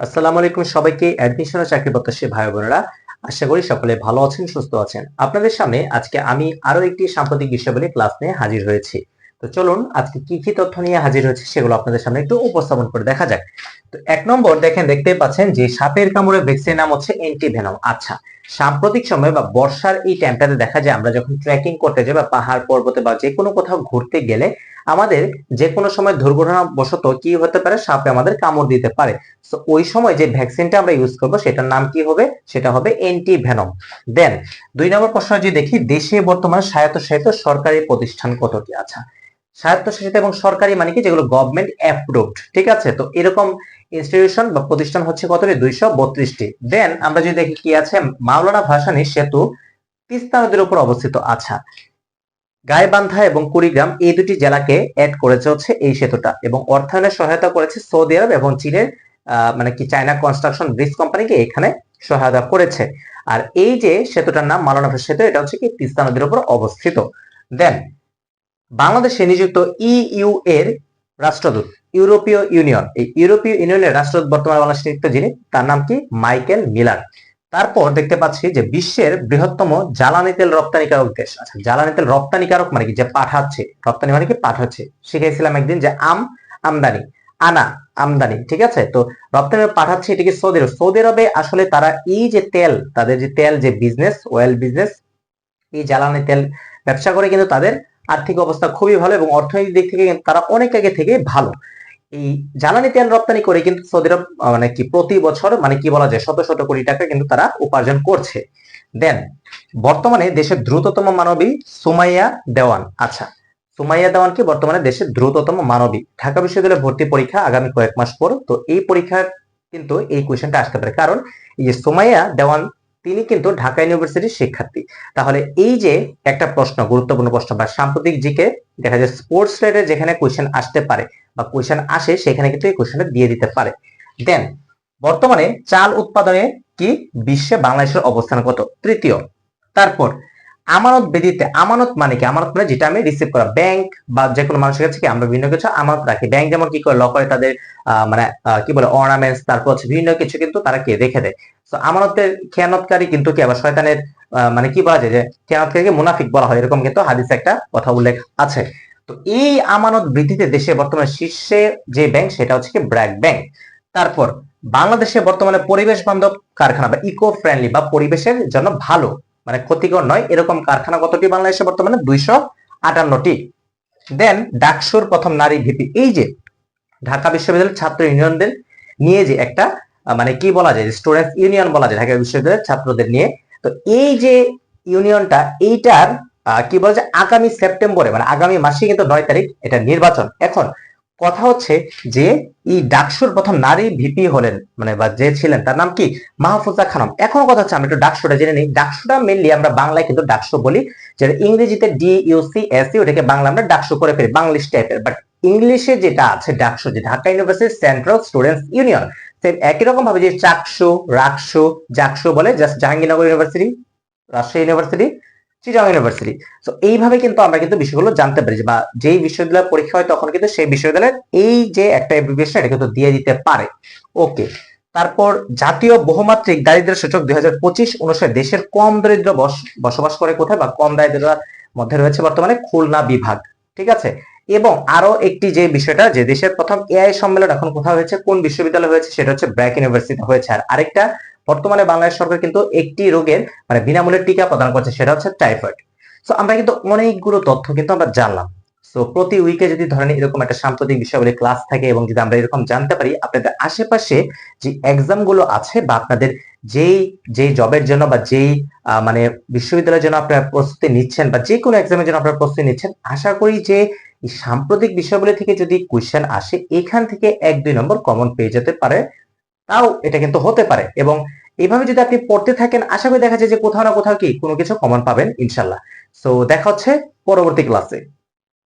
আসসালামু আলাইকুম সবাইকে। অ্যাডমিশন ও চাকরি প্রত্যাশী ভাই বোনেরা, আশা করি সকলে ভালো আছেন, সুস্থ আছেন। আপনাদের সামনে আজকে আমি আরো একটি সাম্প্রতিক বিষয়াবলী ক্লাস নিয়ে হাজির হয়েছি। তো চলুন আজকে কি কি তথ্য নিয়ে হাজির হয়েছে সেগুলো আপনাদের সামনে একটু উপস্থাপন করে দেখা যাক। তো এক নম্বর দেখতেই পাচ্ছেন যে সাপের কামড়ে ভ্যাকসিনের নাম হচ্ছে অ্যান্টিভেনম। আচ্ছা, সাম্প্রতিক সময় বা বর্ষার এই টাইমটাতে দেখা যায় আমরা যখন ট্রেকিং করতে যাই বা পাহাড় পর্বতে বা যে কোনো কোথাও ঘুরতে গেলে আমাদের যে কোনো সময় দুর্ঘটনাবশত কি হতে পারে, সাপে আমাদের কামড় দিতে পারে। সো ওই সময় যে ভ্যাকসিনটা আমরা ইউজ করব সেটার নাম কি হবে? সেটা হবে অ্যান্টিভেনম। দেন 2 নম্বর প্রশ্ন যদি দেখি, দেশে বর্তমানে স্বায়ত্তশাসিত সরকারি প্রতিষ্ঠান কতটি? আচ্ছা, স্বায়ত্তশাসিত এবং সরকারি মানে কি, যেগুলো গভর্নমেন্ট অ্যাপ্রুভড, ঠিক আছে? তো এরকম ইনস্টিটিউশন বা প্রতিষ্ঠান হচ্ছে কতটি? 232টি। দেন আমরা যদি দেখি কি আছে, মাওলানা ভাসানী সেতু তিস্তা নদীর উপর অবস্থিত। আচ্ছা, গাইবান্ধা এবং কুড়িগ্রাম এই দুটি জেলাকে অ্যাড করেছে হচ্ছে এই সেতুটা, এবং অর্থায়নে সহায়তা করেছে সৌদি আরব এবং চীনের মানে কি চায়না কনস্ট্রাকশন ব্রিজ কোম্পানিকে এখানে সহায়তা করেছে। আর এই যে সেতুটার নাম মাওলানা ভাসানী সেতু, এটা হচ্ছে কি তিস্তা নদীর উপর অবস্থিত। দেন বাংলাদেশে নিযুক্ত ইইউ এর রাষ্ট্রদূত, ইউরোপীয় ইউনিয়ন, এই ইউরোপীয় ইউনিয়নের রাষ্ট্রদূত বর্তমানে বাংলাদেশে নিযুক্ত যিনি, তার নাম কি? Michael Miller. তারপর দেখতে পাচ্ছি যে বিশ্বের বৃহত্তম জ্বালানি তেল রপ্তানিকারক দেশ। আচ্ছা, জ্বালানি তেল রপ্তানিকারক মানে কি? যে পাঠাচ্ছে, রপ্তানি মানে কি? পাঠাচ্ছে। শিখেছিলাম একদিন যে আমদানি, আনা আমদানি, ঠিক আছে? তো রপ্তানি পাঠাচ্ছে, এটিকে সৌদি আরব। সৌদি আরবে আসলে তারা এই যে তেল, তাদের যে তেল যে বিজনেস, অয়েল বিজনেস, এই জ্বালানি তেল ব্যবসা করে কিন্তু তাদের আর্থিক অবস্থা খুবই ভালো এবং অর্থনৈতিক দিক থেকে তারা অনেক আগে থেকে ভালো। এই জ্বালানি তেল রপ্তানি করে কিন্তু সৌদি আরব মানে কি প্রতি বছর মানে কি বলা যায় শত শত কোটি টাকা কিন্তু তারা উপার্জন করছে। দেন বর্তমানে দেশের দ্রুততম মানবী সুমাইয়া দেওয়ান। আচ্ছা, সুমাইয়া দেওয়ান কি বর্তমানে দেশের দ্রুততম মানবী। ঢাকা বিশ্ববিদ্যালয়ের ভর্তি পরীক্ষা আগামী কয়েক মাস পর, তো এই পরীক্ষা কিন্তু এই কোয়েশ্চেনটা আসতে পারে, কারণ এই যে সুমাইয়া দেওয়ান তিনি কিন্তু ঢাকা ইউনিভার্সিটির শিক্ষার্থী। তাহলে এই যে একটা প্রশ্ন, গুরুত্বপূর্ণ প্রশ্ন বা সাম্প্রতিক জিকে দেখা যায় স্পোর্টস রিলেটেড যেখানে কোয়েশ্চেন আসতে পারে বা কোয়েশ্চেন আসে, সেখানে কিন্তু এই কোয়েশ্চেনটা দিয়ে দিতে পারে। দেন বর্তমানে চাল উৎপাদনে কি বিশ্বে বাংলাদেশের অবস্থান কত? তৃতীয়। তারপর আমানত ব্যতীত, আমানত মানে কি? আমানত মানে যেটা আমি রিসিভ করা, ব্যাংক বা যে কোনো মানুষের কাছে কি আমরা বিভিন্ন কিছু আমানত রাখি। ব্যাংক যেমন কি করে, ল করে তাদের মানে কি বলে অর্নামেন্টস, তারপর হচ্ছে বিভিন্ন কিছু কিন্তু তারা কি রেখে দেয়। তো আমানতের খেয়ানতকারী কিন্তু কি আবার শয়তানের মানে কি বলা যায় যে খেয়ানতকারীকে মুনাফিক বলা হয়, এরকম কিন্তু হাদিসে একটা কথা উল্লেখ আছে। তো এই আমানত বৃদ্ধিতে দেশে বর্তমানে শীর্ষে যে ব্যাংক সেটা হচ্ছে কি ব্র্যাক ব্যাংক। তারপর বাংলাদেশে বর্তমানে পরিবেশ বান্ধব কারখানা বা ইকো ফ্রেন্ডলি বা পরিবেশের জন্য ভালো মানে ক্ষতিকর নয় এরকম কারখানা কতটি বাংলাদেশে? বর্তমানে 258টি। দেন ডাকসুর প্রথম নারী ভিপি, এই যে ঢাকা বিশ্ববিদ্যালয়ের ছাত্র ইউনিয়নদের নিয়ে যে একটা মানে কি বলা যায়, স্টুডেন্টস ইউনিয়ন বলা যায় ঢাকা বিশ্ববিদ্যালয়ের ছাত্রদের নিয়ে। তো এই যে ইউনিয়নটা, এইটার কি বলা যায় আগামী সেপ্টেম্বরে মানে আগামী মাসে কিন্তু 9 তারিখ এটা নির্বাচন। এখন কথা হচ্ছে যে এই ডাকসুর প্রথম নারী ভিপি হলেন মানে বা যে ছিলেন তার নাম কি? মাহফুজা খানম। এখন কথা হচ্ছে আমরা একটু ডাকসুটা জেনে নিই। ডাকসুটা মেনলি আমরা বাংলায় কিন্তু ডাকসু বলি, যেটা ইংরেজিতে DUCSE, ওটাকে বাংলা আমরা ডাকসু করে ফেলি, বাংলিশ টাইপের। বাট ইংলিশে যেটা আছে ডাকসু, যে Dhaka university central students union, same একই রকম ভাবে যে চাকসু, রাকসু, জাকসু বলে just Jahangirnagar university, Rajshahi university, Chittagong university. তো এইভাবে কিন্তু আমরা কিন্তু বিষয়গুলো জানতে পারি বা যেই বিশ্ববিদ্যালয়ের পরীক্ষা হয় তখন কিন্তু সেই বিশ্ববিদ্যালয়ের এই যে একটা অ্যাব্রিভিয়েশন এটা কিন্তু দিয়ে দিতে পারে। ওকে। তারপর জাতীয় বহুমাত্রিক দারিদ্র্য সূচক 2025 অনুসারে দেশের কম দরিদ্র বসবাস করে কোথায় বা কম দারিদ্রতার মধ্যে রয়েছে বর্তমানে খুলনা বিভাগ, ঠিক আছে? এবং আরো একটি যে বিষয়টা, যে দেশের প্রথম এআই সম্মেলন এখন কোথাও হয়েছে, কোন বিশ্ববিদ্যালয়ে হয়েছে, সেটা হচ্ছে ব্র্যাক ইউনিভার্সিটি হয়েছে। আর আরেকটা, বর্তমানে বাংলাদেশ সরকার কিন্তু একটি রোগের মানে বিনামূল্যে টিকা প্রদান করছে, সেটা হচ্ছে টাইফয়েড। সো আমরা কিন্তু অনেকগুলো তথ্য কিন্তু আমরা জানলাম। সো প্রতি উইকে যদি ধরেন এরকম একটা সাম্প্রতিক বিষয়াবলী ক্লাস থাকে এবং যদি আমরা এরকম জানতে পারি আপনাদের আশেপাশে যে এক্সাম গুলো আছে বা আপনাদের যেই যেই জবের জন্য বা যেই মানে বিশ্ববিদ্যালয়ের জন্য আপনারা প্রস্তুতি নিচ্ছেন বা যে কোনো এক্সামের জন্য আপনারা প্রস্তুতি নিচ্ছেন, আশা করি যে এই সাম্প্রতিক বিষয়াবলী থেকে যদি কোয়েশ্চেন আসে এখান থেকে 1-2 নম্বর কমন পেয়ে যেতে পারে। তাও এটা কিন্তু হতে পারে, এবং এইভাবে যদি আপনি পড়তে থাকেন আশা করি দেখা যায় যে কোথাও না কোথাও কি কোনো কিছু কমন পাবেন ইনশাল্লাহ। সো দেখা হচ্ছে পরবর্তী ক্লাসে।